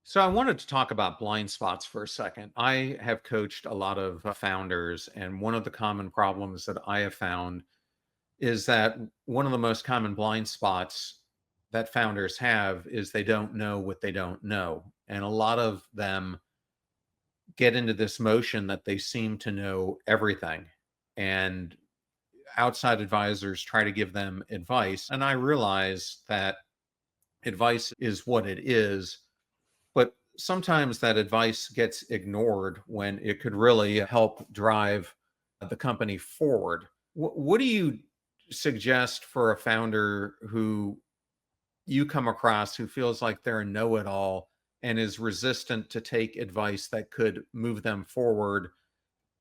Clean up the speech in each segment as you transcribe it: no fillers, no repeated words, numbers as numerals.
So I wanted to talk about blind spots for a second. I have coached a lot of founders, and one of the common problems that I have found is that one of the most common blind spots that founders have is they don't know what they don't know. And a lot of them get into this motion that they seem to know everything. And outside advisors try to give them advice. And I realize that advice is what it is. But sometimes that advice gets ignored when it could really help drive the company forward. What do you suggest for a founder who you come across who feels like they're a know it all and is resistant to take advice that could move them forward?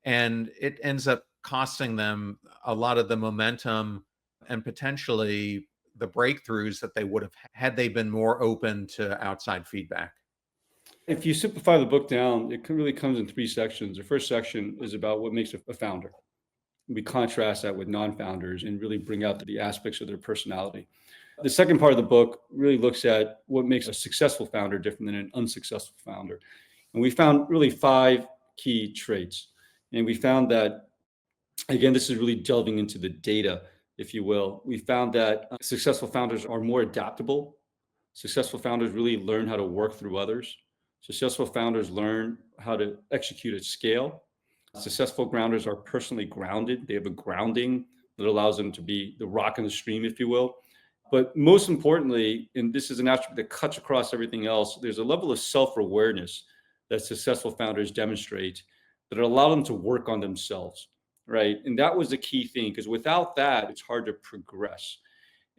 And it ends up costing them a lot of the momentum and potentially the breakthroughs that they would have had they been more open to outside feedback. If you simplify the book down, it really comes in three sections. The first section is about what makes a founder. We contrast that with non-founders and really bring out the aspects of their personality. The second part of the book really looks at what makes a successful founder different than an unsuccessful founder. And we found really five key traits. And we found that, again, this is really delving into the data, if you will. We found that successful founders are more adaptable. Successful founders really learn how to work through others. Successful founders learn how to execute at scale. Successful grounders are personally grounded. They have a grounding that allows them to be the rock in the stream, if you will. But most importantly, and this is an attribute that cuts across everything else, there's a level of self-awareness that successful founders demonstrate that allow them to work on themselves, right? And that was the key thing, because without that, it's hard to progress.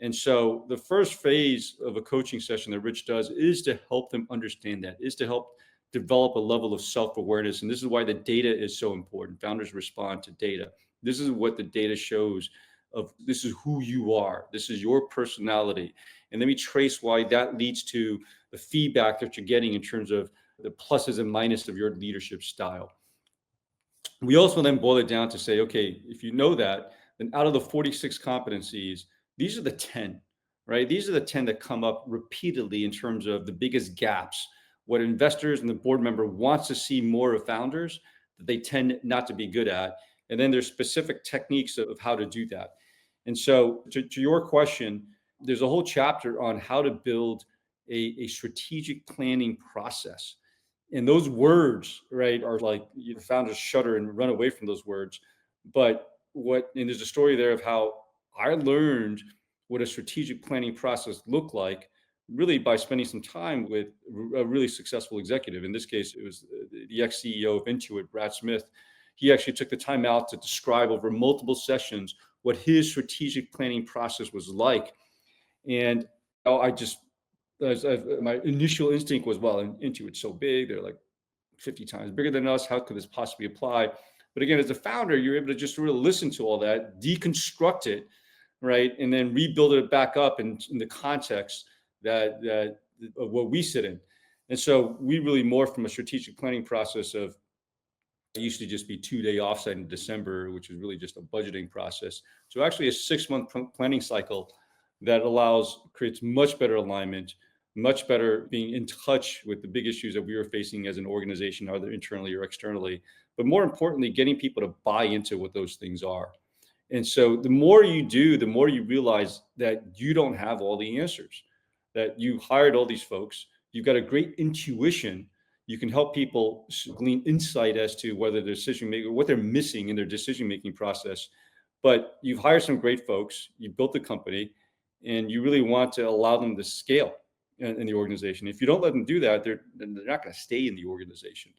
And so the first phase of a coaching session that Rich does is to help them understand that, is to help develop a level of self-awareness. And this is why the data is so important. Founders respond to data. This is what the data shows of this is who you are. This is your personality. And then we trace why that leads to the feedback that you're getting in terms of the pluses and minuses of your leadership style. We also then boil it down to say, okay, if you know that, then out of the 46 competencies, these are the 10, right? These are the 10 that come up repeatedly in terms of the biggest gaps, what investors and the board member wants to see more of founders that they tend not to be good at. And then there's specific techniques of how to do that. And so to your question, there's a whole chapter on how to build a strategic planning process. And those words, right, are like the founders shudder and run away from those words. But and there's a story there of how I learned what a strategic planning process looked like really by spending some time with a really successful executive. In this case, it was the ex-CEO of Intuit, Brad Smith. He actually took the time out to describe over multiple sessions what his strategic planning process was like. And I just, my initial instinct was, well, Intuit's so big, they're like 50 times bigger than us. How could this possibly apply? But again, as a founder, you're able to just really listen to all that, deconstruct it, right, and then rebuild it back up in the context that of what we sit in. And so we really morphed from a strategic planning process of it used to just be 2-day offsite in December, which is really just a budgeting process. So actually a 6-month planning cycle that creates much better alignment, much better being in touch with the big issues that we were facing as an organization, either internally or externally. But more importantly, getting people to buy into what those things are. And so the more you do, the more you realize that you don't have all the answers, that you hired all these folks, you've got a great intuition. You can help people glean insight as to whether their decision making, what they're missing in their decision making process. But you've hired some great folks, you've built the company, and you really want to allow them to scale in the organization. If you don't let them do that, they're not going to stay in the organization.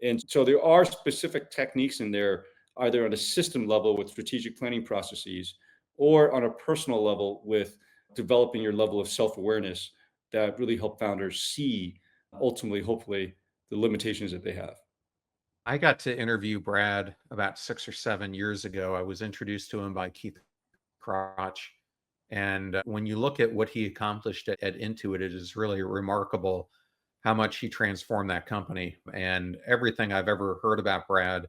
And so there are specific techniques in there, either on a system level with strategic planning processes or on a personal level with developing your level of self-awareness that really help founders see ultimately, hopefully, the limitations that they have. I got to interview Brad about 6 or 7 years ago. I was introduced to him by Keith Crotch. And when you look at what he accomplished at Intuit, it is really remarkable how much he transformed that company. And everything I've ever heard about Brad,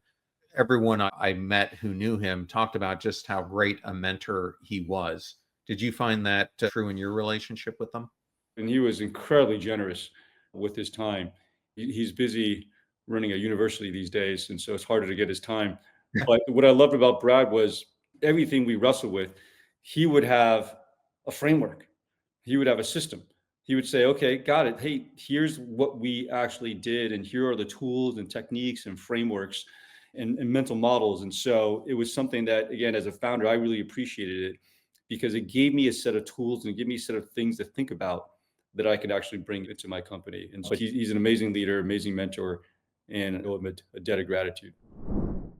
everyone I met who knew him talked about just how great a mentor he was. Did you find that true in your relationship with them? And he was incredibly generous. with his time. He's busy running a university these days, and so it's harder to get his time. But what I loved about Brad was everything we wrestle with, he would have a framework, he would have a system. He would say, okay, got it. Hey, here's what we actually did, and here are the tools and techniques and frameworks and mental models. And so it was something that, again, as a founder, I really appreciated it because it gave me a set of tools and gave me a set of things to think about that I could actually bring into my company. And so he's an amazing leader, amazing mentor, and I owe him a debt of gratitude.